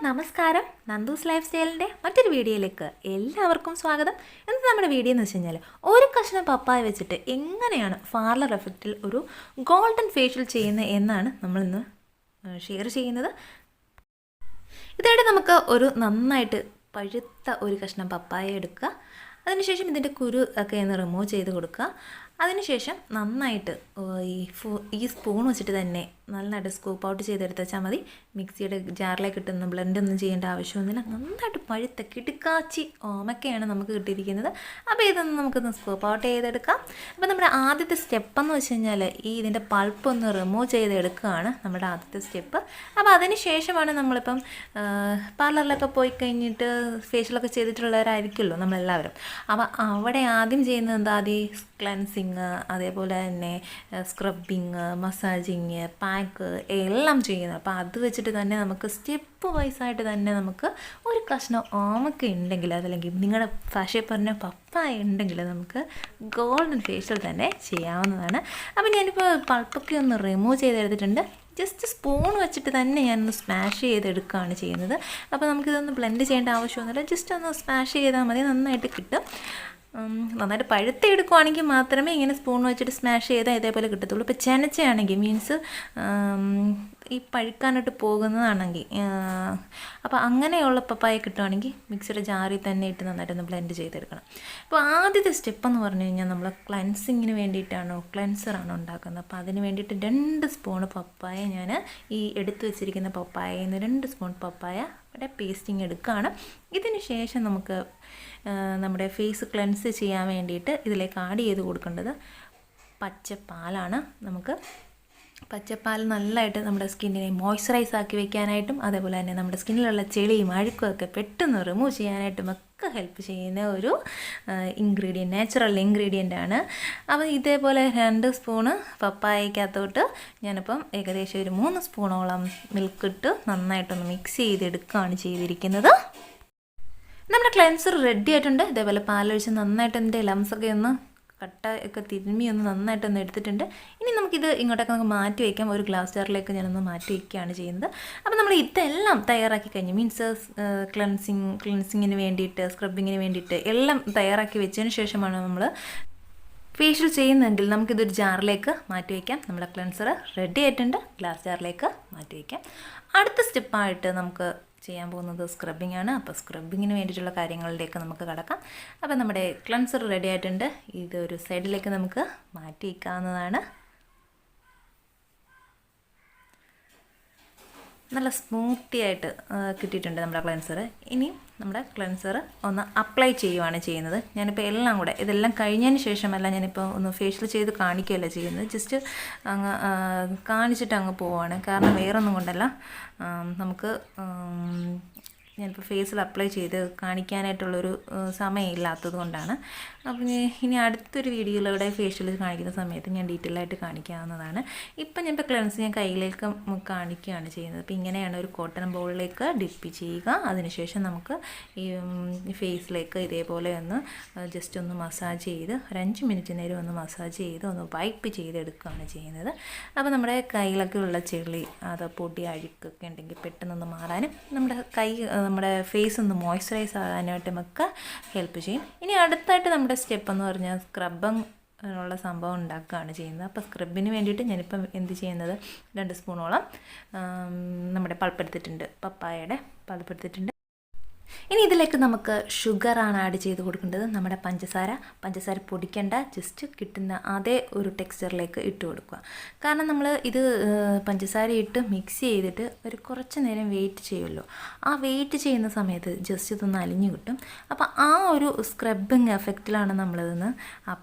നമസ്കാരം. നന്ദൂസ് ലൈഫ് സ്റ്റൈലിൻ്റെ മറ്റൊരു വീഡിയോയിലേക്ക് എല്ലാവർക്കും സ്വാഗതം. ഇന്ന് നമ്മുടെ വീഡിയോ എന്ന് വെച്ച് കഴിഞ്ഞാൽ ഒരു കഷ്ണം പപ്പായ വെച്ചിട്ട് എങ്ങനെയാണ് പാർലർ എഫക്റ്റിൽ ഒരു ഗോൾഡൻ ഫേഷ്യൽ ചെയ്യുന്നത് എന്നാണ് നമ്മളിന്ന് ഷെയർ ചെയ്യുന്നത്. ഇതായിട്ട് നമുക്ക് ഒരു നന്നായിട്ട് പഴുത്ത ഒരു കഷ്ണം പപ്പായ എടുക്കുക. അതിനുശേഷം ഇതിൻ്റെ കുരു ഒക്കെ ഒന്ന് റിമൂവ് ചെയ്ത് കൊടുക്കുക. അതിനുശേഷം നന്നായിട്ട് ഈ സ്പൂൺ വെച്ചിട്ട് തന്നെ നന്നായിട്ട് സ്കൂപ്പ് ഔട്ട് ചെയ്തെടുത്ത് വെച്ചാൽ മതി. മിക്സിയുടെ ജാറിലേക്ക് ഇട്ടൊന്നും ബ്ലെൻഡൊന്നും ചെയ്യേണ്ട ആവശ്യമൊന്നുമില്ല. നന്നായിട്ട് പഴുത്ത കിടുക്കാച്ചി ഓമക്കയാണ് നമുക്ക് കിട്ടിയിരിക്കുന്നത്. അപ്പോൾ ഇതൊന്ന് നമുക്കൊന്ന് സ്കൂപ്പ് ഔട്ട് ചെയ്തെടുക്കാം. അപ്പോൾ നമ്മുടെ ആദ്യത്തെ സ്റ്റെപ്പെന്ന് വെച്ച് കഴിഞ്ഞാൽ ഇതിൻ്റെ പൾപ്പ് ഒന്ന് റിമൂവ് ചെയ്തെടുക്കുകയാണ് നമ്മുടെ ആദ്യത്തെ സ്റ്റെപ്പ്. അപ്പോൾ അതിന് ശേഷമാണ് നമ്മളിപ്പം പാർലറിലൊക്കെ പോയി കഴിഞ്ഞിട്ട് ഫേഷ്യലൊക്കെ ചെയ്തിട്ടുള്ളവരായിരിക്കുമല്ലോ നമ്മളെല്ലാവരും. അപ്പോൾ അവിടെ ആദ്യം ചെയ്യുന്നത് എന്താ, ആദ്യം ക്ലൻസിങ്, അതേപോലെ തന്നെ സ്ക്രബിങ്, മസാജിങ്, പാക്ക് എല്ലാം ചെയ്യുന്നത്. അപ്പോൾ അത് വെച്ചിട്ട് തന്നെ നമുക്ക് സ്റ്റെപ്പ് വൈസായിട്ട് തന്നെ നമുക്ക് ഒരു കഷ്ണം ഓമക്ക ഉണ്ടെങ്കിൽ, അതല്ലെങ്കിൽ നിങ്ങളുടെ ഭാഷയിൽ പറഞ്ഞ പപ്പായ ഉണ്ടെങ്കിൽ നമുക്ക് ഗോൾഡൻ ഫേഷ്യൽ തന്നെ ചെയ്യാവുന്നതാണ്. അപ്പോൾ ഞാനിപ്പോൾ പൾപ്പൊക്കെ ഒന്ന് റിമൂവ് ചെയ്തെടുത്തിട്ടുണ്ട്. ജസ്റ്റ് സ്പൂൺ വെച്ചിട്ട് തന്നെ ഞാനൊന്ന് സ്മാഷ് ചെയ്തെടുക്കുകയാണ് ചെയ്യുന്നത്. അപ്പോൾ നമുക്കിതൊന്ന് ബ്ലെൻഡ് ചെയ്യേണ്ട ആവശ്യമൊന്നുമില്ല. ജസ്റ്റ് ഒന്ന് സ്മാഷ് ചെയ്താൽ മതി, നന്നായിട്ട് കിട്ടും. നന്നായിട്ട് പഴുത്തെടുക്കുവാണെങ്കിൽ മാത്രമേ ഇങ്ങനെ സ്പൂൺ വെച്ചിട്ട് സ്മാഷ് ചെയ്താൽ ഇതേപോലെ കിട്ടത്തുള്ളൂ. ഇപ്പോൾ ചെനച്ചയാണെങ്കിൽ മീൻസ് ഈ പഴുക്കാനായിട്ട് പോകുന്നതാണെങ്കിൽ, അപ്പോൾ അങ്ങനെയുള്ള പപ്പായ കിട്ടുവാണെങ്കിൽ മിക്സിയുടെ ജാറിൽ തന്നെ ഇട്ട് നന്നായിട്ടൊന്ന് ബ്ലെൻഡ് ചെയ്തെടുക്കണം. അപ്പോൾ ആദ്യത്തെ സ്റ്റെപ്പെന്ന് പറഞ്ഞു കഴിഞ്ഞാൽ നമ്മൾ ക്ലൻസിങ്ങിന് വേണ്ടിയിട്ടാണോ ക്ലെൻസറാണോ ഉണ്ടാക്കുന്നത്. അപ്പോൾ അതിന് വേണ്ടിയിട്ട് 2 സ്പൂൺ പപ്പായ ഞാൻ ഈ എടുത്തു വെച്ചിരിക്കുന്ന പപ്പായയിൽ നിന്ന് 2 സ്പൂൺ പപ്പായ ഇവിടെ പേസ്റ്റിങ് എടുക്കുകയാണ്. ഇതിന് ശേഷം നമുക്ക് നമ്മുടെ ഫേസ് ക്ലെൻസ് ചെയ്യാൻ വേണ്ടിയിട്ട് ഇതിലേക്ക് ആഡ് ചെയ്ത് കൊടുക്കേണ്ടത് പച്ചപ്പാലാണ്. നമുക്ക് പച്ചപ്പാൽ നല്ലതായിട്ട് നമ്മുടെ സ്കിന്നിനെ മോയ്സ്ചറൈസ് ആക്കി വെക്കാനായിട്ടും, അതേപോലെ തന്നെ നമ്മുടെ സ്കിന്നിലുള്ള ചെളിയും അഴുക്കും ഒക്കെ പെട്ടെന്ന് റിമൂവ് ചെയ്യാനായിട്ടും ഒക്കെ ഹെൽപ്പ് ചെയ്യുന്ന ഒരു ഇൻഗ്രീഡിയൻറ്റ്, നാച്ചുറൽ ഇൻഗ്രീഡിയൻ്റ് ആണ്. അപ്പോൾ ഇതേപോലെ 2 സ്പൂണ് പപ്പായക്കകത്തോട്ട് ഞാനിപ്പം ഏകദേശം ഒരു 3 സ്പൂണോളം മിൽക്ക് ഇട്ട് നന്നായിട്ടൊന്ന് മിക്സ് ചെയ്തെടുക്കുകയാണ് ചെയ്തിരിക്കുന്നത്. നമ്മുടെ ക്ലെൻസർ റെഡി ആയിട്ടുണ്ട്. ഇതേപോലെ പാലൊഴിച്ച് നന്നായിട്ട് എൻ്റെ ലംസൊക്കെ ഒന്ന് കട്ട ഒക്കെ തിരുമ്മി ഒന്ന് നന്നായിട്ടൊന്ന് എടുത്തിട്ടുണ്ട്. ഇനി നമുക്കിത് ഇങ്ങോട്ടൊക്കെ നമുക്ക് മാറ്റി വയ്ക്കാം. ഒരു ഗ്ലാസ് ജാറിലേക്ക് ഞാനൊന്ന് മാറ്റി വയ്ക്കുകയാണ് ചെയ്യുന്നത്. അപ്പോൾ നമ്മൾ ഇതെല്ലാം തയ്യാറാക്കി കഴിഞ്ഞു, മീൻസ് ക്ലെൻസിങ്ങിന് വേണ്ടിയിട്ട്, സ്ക്രബിങ്ങിന് വേണ്ടിയിട്ട് എല്ലാം തയ്യാറാക്കി വെച്ചതിന് ശേഷമാണ് നമ്മൾ ഫേഷ്യൽ ചെയ്യുന്നതെങ്കിൽ നമുക്കിതൊരു ജാറിലേക്ക് മാറ്റി വയ്ക്കാം. നമ്മുടെ ക്ലെൻസർ റെഡി ആയിട്ടുണ്ട്, ഗ്ലാസ് ജാറിലേക്ക് മാറ്റി വയ്ക്കാം. അടുത്ത സ്റ്റെപ്പായിട്ട് നമുക്ക് ചെയ്യാൻ പോകുന്നത് സ്ക്രബിംഗ് ആണ്. അപ്പോൾ സ്ക്രബിങ്ങിന് വേണ്ടിയിട്ടുള്ള കാര്യങ്ങളിലേക്ക് നമുക്ക് കടക്കാം. അപ്പോൾ നമ്മുടെ ക്ലെൻസർ റെഡി ആയിട്ടുണ്ട്. ഇതൊരു സൈഡിലേക്ക് നമുക്ക് മാറ്റി വയ്ക്കാവുന്നതാണ്. നല്ല സ്മൂത്തി ആയിട്ട് കിട്ടിയിട്ടുണ്ട് നമ്മുടെ ക്ലെൻസർ. ഇനി നമ്മുടെ ക്ലെൻസർ ഒന്ന് അപ്ലൈ ചെയ്യുവാണ് ചെയ്യുന്നത്. ഞാനിപ്പോൾ എല്ലാം കൂടെ ഇതെല്ലാം കഴിഞ്ഞതിന് ശേഷമല്ല ഞാനിപ്പോൾ ഒന്ന് ഫേഷ്യൽ ചെയ്ത് കാണിക്കുകയല്ല ചെയ്യുന്നത്. ജസ്റ്റ് അങ്ങ് കാണിച്ചിട്ട് അങ്ങ് പോവുകയാണ്. കാരണം വേറൊന്നും കൊണ്ടല്ല, നമുക്ക് ഞാനിപ്പോൾ ഫേസിൽ അപ്ലൈ ചെയ്ത് കാണിക്കാനായിട്ടുള്ളൊരു സമയമില്ലാത്തത് കൊണ്ടാണ്. അപ്പം ഇനി അടുത്തൊരു വീഡിയോയിലൂടെ ഫേഷ്യൽ കാണിക്കുന്ന സമയത്ത് ഞാൻ ഡീറ്റെയിൽ ആയിട്ട് കാണിക്കാവുന്നതാണ്. ഇപ്പം ഞാനിപ്പോൾ ക്ലെൻസ് ഞാൻ കയ്യിലേക്ക് കാണിക്കുകയാണ് ചെയ്യുന്നത്. അപ്പോൾ ഇങ്ങനെയാണ് ഒരു കോട്ടൺ ബൗളിലേക്ക് ഡിപ്പ് ചെയ്യുക. അതിനുശേഷം നമുക്ക് ഈ ഫേസിലേക്ക് ഇതേപോലെ ഒന്ന് ജസ്റ്റ് ഒന്ന് മസാജ് ചെയ്ത് ഒരു 5 മിനിറ്റ് നേരം ഒന്ന് മസാജ് ചെയ്ത് ഒന്ന് വൈപ്പ് ചെയ്തെടുക്കുകയാണ് ചെയ്യുന്നത്. അപ്പോൾ നമ്മുടെ കയ്യിലൊക്കെ ഉള്ള ചെളി, അത് പൊടി അഴുക്കൊക്കെ ഉണ്ടെങ്കിൽ പെട്ടെന്നൊന്ന് മാറാനും നമ്മുടെ ഫേസ് ഒന്ന് മോയ്സ്ചറൈസ് ആകാനായിട്ടുമൊക്കെ ഹെൽപ്പ് ചെയ്യും. ഇനി അടുത്തായിട്ട് നമ്മുടെ സ്റ്റെപ്പ് എന്ന് പറഞ്ഞാൽ സ്ക്രബിങ് ഉള്ള സംഭവം ഉണ്ടാക്കുകയാണ് ചെയ്യുന്നത്. അപ്പോൾ സ്ക്രബിന് വേണ്ടിയിട്ട് ഞാനിപ്പം എന്ത് ചെയ്യുന്നത്, 2 സ്പൂണോളം നമ്മുടെ പൾപ്പെടുത്തിട്ടുണ്ട്, പപ്പായയുടെ പൾപ്പെടുത്തിട്ടുണ്ട്. ഇനി ഇതിലേക്ക് നമുക്ക് ഷുഗറാണ് ആഡ് ചെയ്ത് കൊടുക്കേണ്ടത്. നമ്മുടെ പഞ്ചസാര പൊടിക്കേണ്ട, ജസ്റ്റ് കിട്ടുന്ന അതേ ഒരു ടെക്സ്ചറിലേക്ക് ഇട്ട് കൊടുക്കുക. കാരണം നമ്മൾ ഇത് പഞ്ചസാര ഇട്ട് മിക്സ് ചെയ്തിട്ട് ഒരു കുറച്ച് നേരം വെയിറ്റ് ചെയ്യുമല്ലോ. ആ വെയിറ്റ് ചെയ്യുന്ന സമയത്ത് ജസ്റ്റ് ഇതൊന്ന് അലിഞ്ഞു കിട്ടും. അപ്പോൾ ആ ഒരു സ്ക്രബിങ് എഫക്റ്റിലാണ് നമ്മളിതൊന്ന്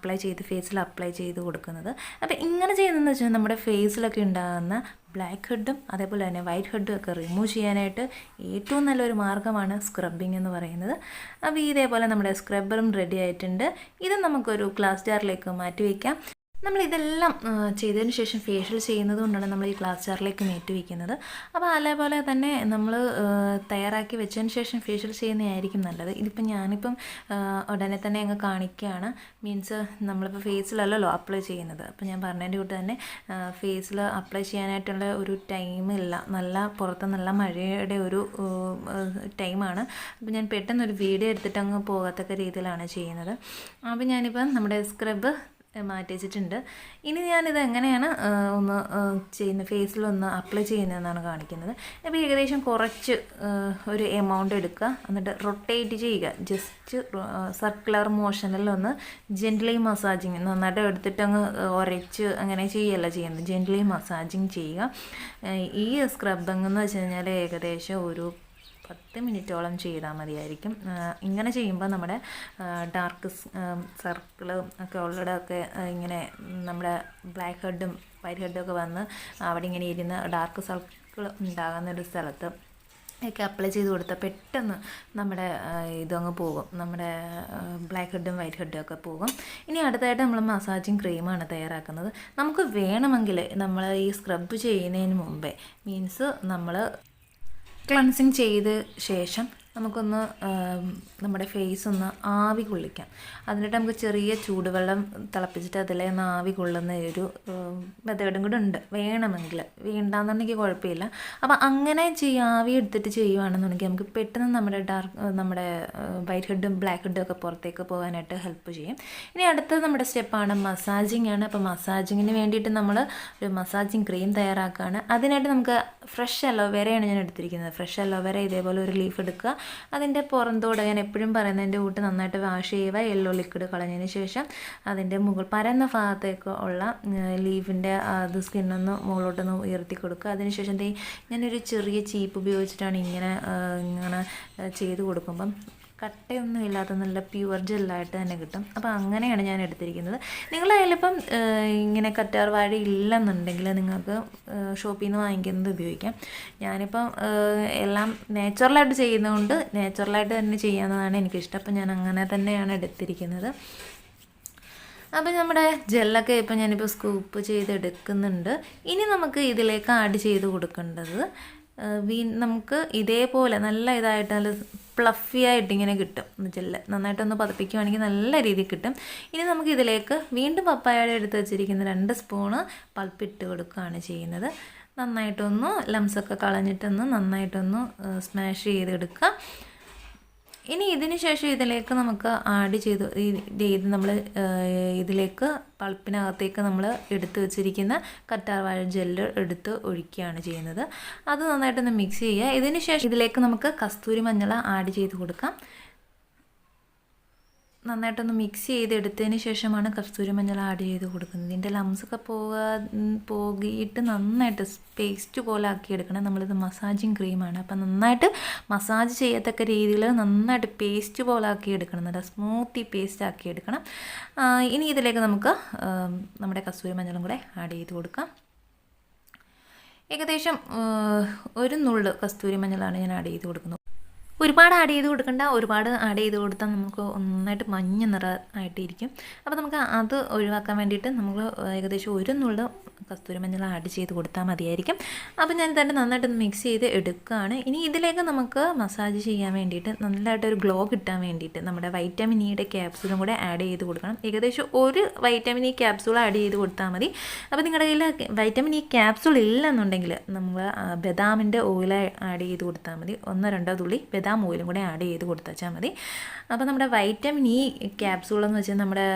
ഫേസിൽ അപ്ലൈ ചെയ്ത് കൊടുക്കുന്നത്. അപ്പോൾ ഇങ്ങനെ ചെയ്യുന്നതെന്ന് വെച്ചാൽ നമ്മുടെ ഫേസിലൊക്കെ ഉണ്ടാകുന്ന ബ്ലാക്ക് ഹെഡും അതേപോലെ തന്നെ വൈറ്റ് ഹെഡും ഒക്കെ റിമൂവ് ചെയ്യാനായിട്ട് ഏറ്റവും നല്ലൊരു മാർഗ്ഗമാണ് സ്ക്രബിങ് എന്ന് പറയുന്നത്. അപ്പോൾ ഇതേപോലെ നമ്മുടെ സ്ക്രബ്ബറും റെഡി ആയിട്ടുണ്ട്. ഇത് നമുക്കൊരു ഗ്ലാസ് ജാറിലേക്ക് മാറ്റി വയ്ക്കാം. നമ്മളിതെല്ലാം ചെയ്തതിന് ശേഷം ഫേഷ്യൽ ചെയ്യുന്നത് കൊണ്ടാണ് നമ്മൾ ഈ ഗ്ലാസ് ജാറിലേക്ക് മാറ്റി വയ്ക്കുന്നത്. അപ്പോൾ അതേപോലെ തന്നെ നമ്മൾ തയ്യാറാക്കി വെച്ചതിന് ശേഷം ഫേഷ്യൽ ചെയ്യുന്നതായിരിക്കും നല്ലത്. ഇതിപ്പം ഞാനിപ്പം ഉടനെ തന്നെ അങ്ങ് കാണിക്കുകയാണ്. മീൻസ് നമ്മളിപ്പോൾ ഫേസിലല്ലല്ലോ അപ്ലൈ ചെയ്യുന്നത്. അപ്പോൾ ഞാൻ പറഞ്ഞതിൻ്റെ കൂട്ട് തന്നെ ഫേസിൽ അപ്ലൈ ചെയ്യാനായിട്ടുള്ള ഒരു ടൈമില്ല. പുറത്ത് നല്ല മഴയുടെ ഒരു ടൈമാണ്. അപ്പോൾ ഞാൻ പെട്ടെന്നൊരു വീഡിയോ എടുത്തിട്ട് അങ്ങ് പോകത്തക്ക രീതിയിലാണ് ചെയ്യുന്നത്. അപ്പോൾ ഞാനിപ്പം നമ്മുടെ സ്ക്രബ് മാറ്റി വെച്ചിട്ടുണ്ട്. ഇനി ഞാനിത് എങ്ങനെയാണ് ഒന്ന് ഫേസിലൊന്ന് അപ്ലൈ ചെയ്യുന്നതെന്നാണ് കാണിക്കുന്നത്. അപ്പോൾ ഏകദേശം കുറച്ച് ഒരു എമൗണ്ട് എടുക്കുക, എന്നിട്ട് റൊട്ടേറ്റ് ചെയ്യുക. ജസ്റ്റ് സർക്കുലർ മോഷനിലൊന്ന് ജെൻ്റലി മസാജിങ് നന്നായിട്ട് എടുത്തിട്ട് അങ്ങ് ഉരച്ച് അങ്ങനെ ചെയ്യല്ല ചെയ്യുന്നത്. ജെൻ്റലി മസാജിങ് ചെയ്യുക. ഈ സ്ക്രബിങ് എന്ന് വെച്ച് കഴിഞ്ഞാൽ ഏകദേശം ഒരു 10 മിനിറ്റോളം ചെയ്താൽ മതിയായിരിക്കും. ഇങ്ങനെ ചെയ്യുമ്പോൾ നമ്മുടെ ഡാർക്ക് സർക്കിൾ ഒക്കെ ഉള്ളിടമൊക്കെ ഇങ്ങനെ നമ്മുടെ ബ്ലാക്ക് ഹെഡും വൈറ്റ് ഹെഡും ഒക്കെ വന്ന് അവിടെ ഇങ്ങനെ ഇരുന്ന് ഡാർക്ക് സർക്കിൾ ഉണ്ടാകുന്നൊരു സ്ഥലത്ത് ഒക്കെ അപ്ലൈ ചെയ്ത് കൊടുത്താൽ പെട്ടെന്ന് നമ്മുടെ ഇതങ്ങ് പോകും, നമ്മുടെ ബ്ലാക്ക് ഹെഡും വൈറ്റ് ഹെഡും ഒക്കെ പോകും. ഇനി അടുത്തായിട്ട് നമ്മൾ മസാജിങ് ക്രീമാണ് തയ്യാറാക്കുന്നത്. നമുക്ക് വേണമെങ്കിൽ നമ്മൾ ഈ സ്ക്രബ് ചെയ്യുന്നതിന് മുമ്പേ മീൻസ് നമ്മൾ ക്ലൻസിങ് ചെയ്ത ശേഷം നമുക്കൊന്ന് നമ്മുടെ ഫേസ് ഒന്ന് ആവി കൊള്ളിക്കാം. അതിനായിട്ട് നമുക്ക് ചെറിയ ചൂടുവെള്ളം തിളപ്പിച്ചിട്ട് അതിലെ ഒന്ന് ആവി കൊള്ളുന്ന ഒരു മെത്തേഡും കൂടെ ഉണ്ട്. വേണമെങ്കിൽ, വേണ്ടാന്നുണ്ടെങ്കിൽ കുഴപ്പമില്ല. അപ്പോൾ അങ്ങനെ ആവി എടുത്തിട്ട് ചെയ്യുകയാണെന്നുണ്ടെങ്കിൽ നമുക്ക് പെട്ടെന്ന് നമ്മുടെ വൈറ്റ് ഹെഡും ബ്ലാക്ക് ഹെഡും ഒക്കെ പുറത്തേക്ക് പോകാനായിട്ട് ഹെൽപ്പ് ചെയ്യും. ഇനി അടുത്തത് നമ്മുടെ സ്റ്റെപ്പാണ് മസാജിങ് ആണ്. അപ്പോൾ മസാജിങ്ങിന് വേണ്ടിയിട്ട് നമ്മൾ ഒരു മസാജിങ് ക്രീം തയ്യാറാക്കുകയാണ്. അതിനായിട്ട് നമുക്ക് ഫ്രഷ് അലോവേരയാണ് ഞാൻ എടുത്തിരിക്കുന്നത്. ഫ്രഷ് അലോവേര ഇതേപോലെ ഒരു ലീഫ് എടുക്കുക. അതിൻ്റെ പുറന്തോട് ഞാൻ എപ്പോഴും പറയുന്നതിൻ്റെ കൂട്ട് നന്നായിട്ട് വാഷ് ചെയ്യുക. യെല്ലോ ലിക്വിഡ് കളഞ്ഞതിന് ശേഷം അതിൻ്റെ പരന്ന ഭാഗത്തേക്ക് ഉള്ള ലീഫിൻ്റെ അത് സ്കിന്നൊന്ന് മുകളിലോട്ടൊന്ന് ഉയർത്തി കൊടുക്കുക. അതിനുശേഷം ഞാനൊരു ചെറിയ ചീപ്പ് ഉപയോഗിച്ചിട്ടാണ് ഇങ്ങനെ ചെയ്ത് കൊടുക്കുമ്പം കട്ടയൊന്നും ഇല്ലാത്ത നല്ല പ്യുവർ ജെല്ലായിട്ട് തന്നെ കിട്ടും. അപ്പോൾ അങ്ങനെയാണ് ഞാൻ എടുത്തിരിക്കുന്നത്. നിങ്ങളുടെ കയ്യിലിപ്പം ഇങ്ങനെ കറ്റാർ വാഴ ഇല്ലെന്നുണ്ടെങ്കിൽ നിങ്ങൾക്ക് ഷോപ്പിൽ നിന്ന് വാങ്ങിക്കുന്നത് ഉപയോഗിക്കാം. ഞാനിപ്പം എല്ലാം നാച്ചുറലായിട്ട് ചെയ്യുന്നതുകൊണ്ട് നാച്ചുറലായിട്ട് തന്നെ ചെയ്യാവുന്നതാണ് എനിക്കിഷ്ടം. അപ്പം ഞാൻ അങ്ങനെ തന്നെയാണ് എടുത്തിരിക്കുന്നത്. അപ്പോൾ നമ്മുടെ ജെല്ലൊക്കെ ഇപ്പം ഞാനിപ്പോൾ സ്കൂപ്പ് ചെയ്തെടുക്കുന്നുണ്ട്. ഇനി നമുക്ക് ഇതിലേക്ക് ആഡ് ചെയ്ത് കൊടുക്കേണ്ടത് നമുക്ക് ഇതേപോലെ നല്ല ഇതായിട്ട് നല്ല ഫ്ലഫി ആയിട്ട് ഇങ്ങനെ കിട്ടും. ജെല്ല് നന്നായിട്ടൊന്ന് പതപ്പിക്കുകയാണെങ്കിൽ നല്ല രീതിയിൽ കിട്ടും. ഇനി നമുക്ക് ഇതിലേക്ക് വീണ്ടും പപ്പായയുടെ എടുത്ത് വെച്ചിരിക്കുന്ന 2 സ്പൂണ് പൾപ്പിട്ട് കൊടുക്കുകയാണ് ചെയ്യുന്നത്. നന്നായിട്ടൊന്ന് ലംസൊക്കെ കളഞ്ഞിട്ടൊന്ന് നന്നായിട്ടൊന്ന് സ്മാഷ് ചെയ്തെടുക്കുക. ഇനി ഇതിന് ശേഷം ഇതിലേക്ക് നമുക്ക് ആഡ് ചെയ്ത് നമ്മൾ ഇതിലേക്ക് പൾപ്പിനകത്തേക്ക് നമ്മൾ എടുത്ത് വെച്ചിരിക്കുന്ന കറ്റാർ വാഴ ജെല്ല് എടുത്ത് ഒഴിക്കുകയാണ് ചെയ്യുന്നത്. അത് നന്നായിട്ടൊന്ന് മിക്സ് ചെയ്യുക. ഇതിന് ശേഷം ഇതിലേക്ക് നമുക്ക് കസ്തൂരി മഞ്ഞൾ ആഡ് ചെയ്ത് കൊടുക്കാം. നന്നായിട്ടൊന്ന് മിക്സ് ചെയ്തെടുത്തതിന് ശേഷമാണ് കസ്തൂരി മഞ്ഞൾ ആഡ് ചെയ്ത് കൊടുക്കുന്നത്. ഇതിൻ്റെ ലംസൊക്കെ പോകിയിട്ട് നന്നായിട്ട് പേസ്റ്റ് പോലെ ആക്കിയെടുക്കണം. നമ്മളിത് മസാജിങ് ക്രീമാണ്. അപ്പം നന്നായിട്ട് മസാജ് ചെയ്യത്തക്ക രീതിയിൽ നന്നായിട്ട് പേസ്റ്റ് പോലെ ആക്കിയെടുക്കണം. നല്ല സ്മൂത്തി പേസ്റ്റ് ആക്കിയെടുക്കണം. ഇനി ഇതിലേക്ക് നമുക്ക് നമ്മുടെ കസ്തൂരി മഞ്ഞളും കൂടെ ആഡ് ചെയ്ത് കൊടുക്കാം. ഏകദേശം 1 നുള്ള് കസ്തൂരി മഞ്ഞളാണ് ഞാൻ ആഡ് ചെയ്ത് കൊടുക്കുന്നത്. ഒരുപാട് ആഡ് ചെയ്ത് കൊടുക്കണ്ട. ഒരുപാട് ആഡ് ചെയ്ത് കൊടുത്താൽ നമുക്ക് നന്നായിട്ട് മഞ്ഞ നിറമായിട്ടിരിക്കും. അപ്പോൾ നമുക്ക് അത് ഒഴിവാക്കാൻ വേണ്ടിയിട്ട് നമ്മൾ ഏകദേശം 1 നുള്ള് കസ്തൂരി മഞ്ഞൾ ആഡ് ചെയ്ത് കൊടുത്താൽ മതിയായിരിക്കും. അപ്പോൾ ഞാൻ തന്നെ നന്നായിട്ട് മിക്സ് ചെയ്ത് എടുക്കുകയാണ്. ഇനി ഇതിലേക്ക് നമുക്ക് മസാജ് ചെയ്യാൻ വേണ്ടിയിട്ട് നല്ലതായിട്ടൊരു ഗ്ലോ കിട്ടാൻ വേണ്ടിയിട്ട് നമ്മുടെ വൈറ്റമിൻ ഇയുടെ ക്യാപ്സൂളും കൂടെ ആഡ് ചെയ്ത് കൊടുക്കണം. ഏകദേശം 1 വൈറ്റമിൻ ഇ ക്യാപ്സൂൾ ആഡ് ചെയ്ത് കൊടുത്താൽ മതി. അപ്പോൾ നിങ്ങളുടെ കയ്യിൽ വൈറ്റമിൻ ഇ ക്യാപ്സൂൾ ഇല്ലെന്നുണ്ടെങ്കിൽ നമ്മൾ ബദാമിൻ്റെ ഓയിൽ ആഡ് ചെയ്ത് കൊടുത്താൽ മതി. 1-2 തുള്ളി ബദാം ഓയിലും കൂടെ ആഡ് ചെയ്ത് കൊടുത്താൽ മതി. അപ്പോൾ നമ്മുടെ വൈറ്റമിൻ ഇ ക്യാപ്സൂൾ എന്ന് വെച്ചാൽ നമ്മുടെ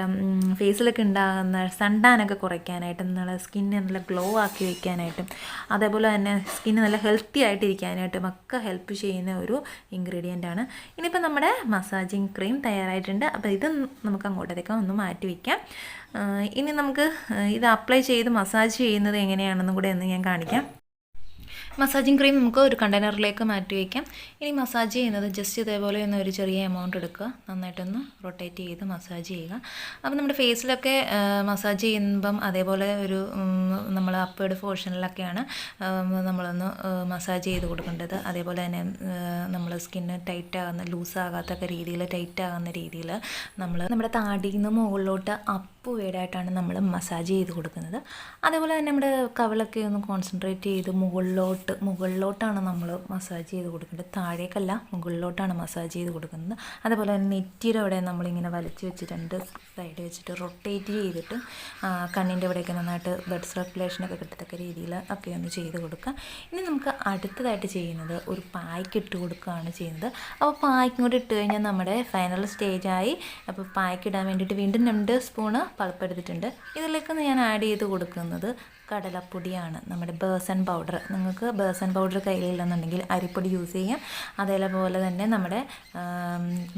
ഫേസിലൊക്കെ ഉണ്ടാകുന്ന സൺടാനൊക്കെ കുറയ്ക്കാനായിട്ടും നമ്മുടെ സ്കിന്നെ നല്ല ഗ്ലോ ആക്കി വയ്ക്കാനായിട്ടും അതേപോലെ തന്നെ സ്കിന്ന് നല്ല ഹെൽത്തി ആയിട്ടിരിക്കാനായിട്ടും ഒക്കെ ഹെൽപ്പ് ചെയ്യുന്ന ഒരു ഇൻഗ്രീഡിയൻ്റ് ആണ്. ഇനിയിപ്പോൾ നമ്മുടെ മസാജിങ് ക്രീം തയ്യാറായിട്ടുണ്ട്. അപ്പോൾ ഇത് നമുക്ക് അങ്ങോട്ടേക്ക് ഒന്ന് മാറ്റി വയ്ക്കാം. ഇനി നമുക്ക് ഇത് അപ്ലൈ ചെയ്ത് മസാജ് ചെയ്യുന്നത് എങ്ങനെയാണെന്നും കൂടെ ഒന്ന് ഞാൻ കാണിക്കാം. മസാജിങ് ക്രീം നമുക്ക് ഒരു കണ്ടെയ്നറിലേക്ക് മാറ്റി വയ്ക്കാം. ഇനി മസാജ് ചെയ്യുന്നത് ജസ്റ്റ് ഇതേപോലെ ഒന്ന് ഒരു ചെറിയ എമൗണ്ട് എടുക്കുക, നന്നായിട്ടൊന്ന് റൊട്ടേറ്റ് ചെയ്ത് മസാജ് ചെയ്യുക. അപ്പോൾ നമ്മുടെ ഫേസിലൊക്കെ മസാജ് ചെയ്യുമ്പം അതേപോലെ ഒരു നമ്മൾ അപ്പേർഡ് പോർഷനിലൊക്കെയാണ് നമ്മളൊന്ന് മസാജ് ചെയ്ത് കൊടുക്കേണ്ടത്. അതേപോലെ തന്നെ നമ്മൾ സ്കിന്ന് ടൈറ്റ് ആകുന്ന ലൂസാകാത്തൊക്കെ രീതിയിൽ ടൈറ്റ് ആകുന്ന രീതിയിൽ നമ്മുടെ താടിയിൽ നിന്ന് മുകളിലോട്ട് വേടായിട്ടാണ് നമ്മൾ മസാജ് ചെയ്ത് കൊടുക്കുന്നത്. അതേപോലെ തന്നെ നമ്മുടെ കവിളൊക്കെ ഒന്ന് കോൺസെൻട്രേറ്റ് ചെയ്ത് മുകളിലോട്ടാണ് നമ്മൾ മസാജ് ചെയ്ത് കൊടുക്കേണ്ടത്, താഴേക്കല്ല മുകളിലോട്ടാണ് മസാജ് ചെയ്ത് കൊടുക്കുന്നത്. അതേപോലെ തന്നെ നെറ്റിയുടെ അവിടെ നമ്മളിങ്ങനെ വലിച്ച് വെച്ച് രണ്ട് സൈഡ് വെച്ചിട്ട് റൊട്ടേറ്റ് ചെയ്തിട്ട് കണ്ണിൻ്റെ അവിടെയൊക്കെ നന്നായിട്ട് ബ്ലഡ് സർക്കുലേഷനൊക്കെ കിട്ടത്തക്ക രീതിയിൽ ഒക്കെ ഒന്ന് ചെയ്ത് കൊടുക്കുക. ഇനി നമുക്ക് അടുത്തതായിട്ട് ചെയ്യുന്നത് ഒരു പായ്ക്ക് ഇട്ട് കൊടുക്കുകയാണ് ചെയ്യുന്നത്. അപ്പോൾ പായ്ക്കും കൂടി ഇട്ട് കഴിഞ്ഞാൽ നമ്മുടെ ഫൈനൽ സ്റ്റേജായി. അപ്പോൾ പായ്ക്ക് ഇടാൻ വേണ്ടിയിട്ട് വീണ്ടും 2 സ്പൂണ് പൾപ്പ് എടുത്തിട്ടുണ്ട്. ഇതിലേക്ക് ഞാൻ ആഡ് ചെയ്ത് കൊടുക്കുന്നത് കടലപ്പൊടിയാണ്, നമ്മുടെ ബേസൻ പൗഡർ. നിങ്ങൾക്ക് ബേസൻ പൗഡർ കയ്യിലില്ലെന്നുണ്ടെങ്കിൽ അരിപ്പൊടി യൂസ് ചെയ്യാം. അതേപോലെ തന്നെ നമ്മുടെ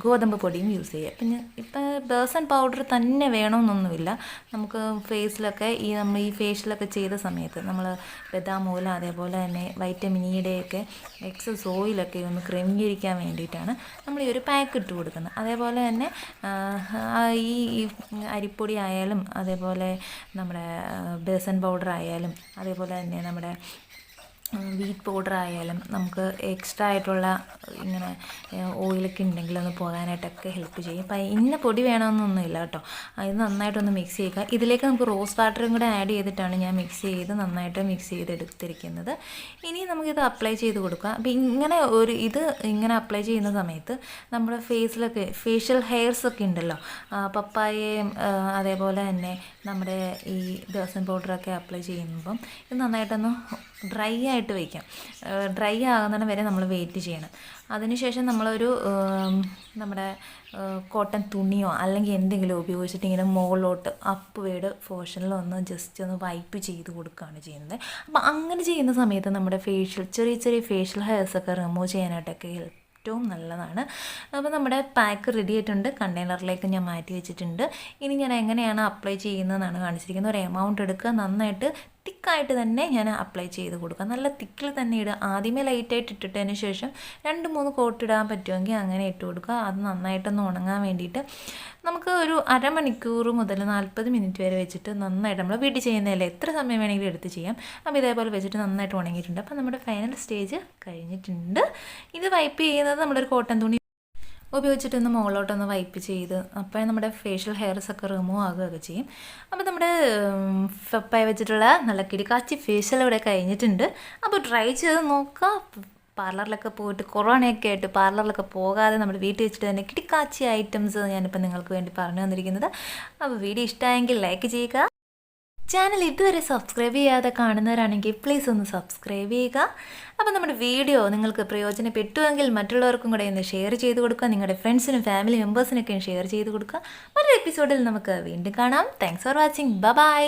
ഗോതമ്പ് പൊടിയും യൂസ് ചെയ്യാം. പിന്നെ ഇപ്പം ബേസൻ പൗഡർ തന്നെ വേണമെന്നൊന്നുമില്ല. നമുക്ക് ഫേസിലൊക്കെ നമ്മൾ ഈ ഫേഷ്യലൊക്കെ ചെയ്ത സമയത്ത് നമ്മൾ ബദാം ഓയിൽ അതേപോലെ തന്നെ വൈറ്റമിൻ ഇയുടെയൊക്കെ എക്സസ് ഓയിലൊക്കെ ഒന്ന് ക്രമീകരിക്കാൻ വേണ്ടിയിട്ടാണ് നമ്മൾ ഈ ഒരു പാക്ക് ഇട്ട് കൊടുക്കുന്നത്. അതേപോലെ തന്നെ ഈ അരിപ്പൊടി ആയാലും അതേപോലെ നമ്മുടെ ബേസൻ പൗഡർ ആയാലും അതേപോലെ തന്നെ നമ്മുടെ വീറ്റ് പൗഡർ ആയാലും നമുക്ക് എക്സ്ട്രാ ആയിട്ടുള്ള ഇങ്ങനെ ഓയിലൊക്കെ ഉണ്ടെങ്കിൽ ഒന്ന് പോകാനായിട്ടൊക്കെ ഹെൽപ്പ് ചെയ്യും. അപ്പം ഇന്ന പൊടി വേണമെന്നൊന്നുമില്ല കേട്ടോ. ഇത് നന്നായിട്ടൊന്ന് മിക്സ് ചെയ്യുക. ഇതിലേക്ക് നമുക്ക് റോസ് വാട്ടറും കൂടെ ആഡ് ചെയ്തിട്ടാണ് ഞാൻ മിക്സ് ചെയ്ത് നന്നായിട്ട് മിക്സ് ചെയ്തെടുത്തിരിക്കുന്നത്. ഇനി നമുക്കിത് അപ്ലൈ ചെയ്ത് കൊടുക്കുക. അപ്പം ഇങ്ങനെ അപ്ലൈ ചെയ്യുന്ന സമയത്ത് നമ്മുടെ ഫേസിലൊക്കെ ഫേഷ്യൽ ഹെയർസൊക്കെ ഉണ്ടല്ലോ, പപ്പായയും അതേപോലെ തന്നെ നമ്മുടെ ഈ ബേസൻ പൗഡറൊക്കെ അപ്ലൈ ചെയ്യുമ്പം ഇത് നന്നായിട്ടൊന്ന് ഡ്രൈ ആയിട്ട് വയ്ക്കാം. ഡ്രൈ ആകുന്നിടം വരെ നമ്മൾ വെയിറ്റ് ചെയ്യണം. അതിനുശേഷം നമ്മളൊരു നമ്മുടെ കോട്ടൺ തുണിയോ അല്ലെങ്കിൽ എന്തെങ്കിലും ഉപയോഗിച്ചിട്ട് ഇങ്ങനെ മുകളിലോട്ട് അപ്വേഡ് പോർഷനിലൊന്ന് ജസ്റ്റ് ഒന്ന് വൈപ്പ് ചെയ്ത് കൊടുക്കുകയാണ് ചെയ്യുന്നത്. അപ്പോൾ അങ്ങനെ ചെയ്യുന്ന സമയത്ത് നമ്മുടെ ചെറിയ ചെറിയ ഫേഷ്യൽ ഹെയർസൊക്കെ റിമൂവ് ചെയ്യാനായിട്ടൊക്കെ ഏറ്റവും നല്ലതാണ്. അപ്പോൾ നമ്മുടെ പാക്ക് റെഡി ആയിട്ടുണ്ട്. കണ്ടെയ്നറിലേക്ക് ഞാൻ മാറ്റി വെച്ചിട്ടുണ്ട്. ഇനി ഞാൻ എങ്ങനെയാണ് അപ്ലൈ ചെയ്യുന്നതെന്നാണ് കാണിച്ചിരിക്കുന്നത്. ഒരു എമൗണ്ട് എടുക്കുക, നന്നായിട്ട് തിക്കായിട്ട് തന്നെ ഞാൻ അപ്ലൈ ചെയ്ത് കൊടുക്കുക. നല്ല തിക്കിൽ തന്നെ ഇടുക. ആദ്യമേ ലൈറ്റായിട്ട് ഇട്ടിട്ടതിന് ശേഷം 2-3 കോട്ട് ഇടാൻ പറ്റുമെങ്കിൽ അങ്ങനെ ഇട്ട് കൊടുക്കുക. അത് നന്നായിട്ടൊന്ന് ഉണങ്ങാൻ വേണ്ടിയിട്ട് നമുക്ക് ഒരു അരമണിക്കൂർ മുതൽ 40 മിനിറ്റ് വരെ വെച്ചിട്ട് നന്നായിട്ട് നമ്മൾ വീട്ടിൽ ചെയ്യുന്നതല്ലേ, എത്ര സമയം വേണമെങ്കിലും എടുത്ത് ചെയ്യാം. അപ്പോൾ ഇതേപോലെ വെച്ചിട്ട് നന്നായിട്ട് ഉണങ്ങിയിട്ടുണ്ട്. അപ്പോൾ നമ്മുടെ ഫൈനൽ സ്റ്റേജ് കഴിഞ്ഞിട്ടുണ്ട്. ഇത് വൈപ്പ് ചെയ്യുന്നത് നമ്മളൊരു കോട്ടൺ തുണി ഉപയോഗിച്ചിട്ടൊന്ന് മുകളിലോട്ടൊന്ന് വൈപ്പ് ചെയ്ത് അപ്പോൾ നമ്മുടെ ഫേഷ്യൽ ഹെയർസൊക്കെ റിമൂവ് ആകുകയൊക്കെ ചെയ്യും. അപ്പോൾ നമ്മുടെ പപ്പായ വെച്ചിട്ടുള്ള നല്ല കിടിക്കാച്ചി ഫേഷ്യൽ ഇവിടെ കഴിഞ്ഞിട്ടുണ്ട്. അപ്പോൾ ട്രൈ ചെയ്ത് നോക്കുക. പാർലറിലൊക്കെ പോയിട്ട് കൊറോണയൊക്കെ ആയിട്ട് പാർലറിലൊക്കെ പോകാതെ നമ്മുടെ വീട്ടിൽ വെച്ചിട്ട് തന്നെ കിടിക്കാച്ചി ഐറ്റംസ് ഞാനിപ്പോൾ നിങ്ങൾക്ക് വേണ്ടി പറഞ്ഞു തന്നിരിക്കുന്നത്. അപ്പോൾ വീഡിയോ ഇഷ്ടമായെങ്കിൽ ലൈക്ക് ചെയ്യുക. ചാനൽ ഇതുവരെ സബ്സ്ക്രൈബ് ചെയ്യാതെ കാണുന്നവരാണെങ്കിൽ പ്ലീസ് ഒന്ന് സബ്സ്ക്രൈബ് ചെയ്യുക. അപ്പോൾ നമ്മുടെ വീഡിയോ നിങ്ങൾക്ക് പ്രയോജനപ്പെട്ടുവെങ്കിൽ മറ്റുള്ളവർക്കും കൂടെ ഒന്ന് ഷെയർ ചെയ്ത് കൊടുക്കുക. നിങ്ങളുടെ ഫ്രണ്ട്സിനും ഫാമിലി മെമ്പേഴ്സിനൊക്കെയും ഷെയർ ചെയ്ത് കൊടുക്കുക. മറ്റൊരു എപ്പിസോഡിൽ നമുക്ക് വീണ്ടും കാണാം. Thanks for watching. ബൈ.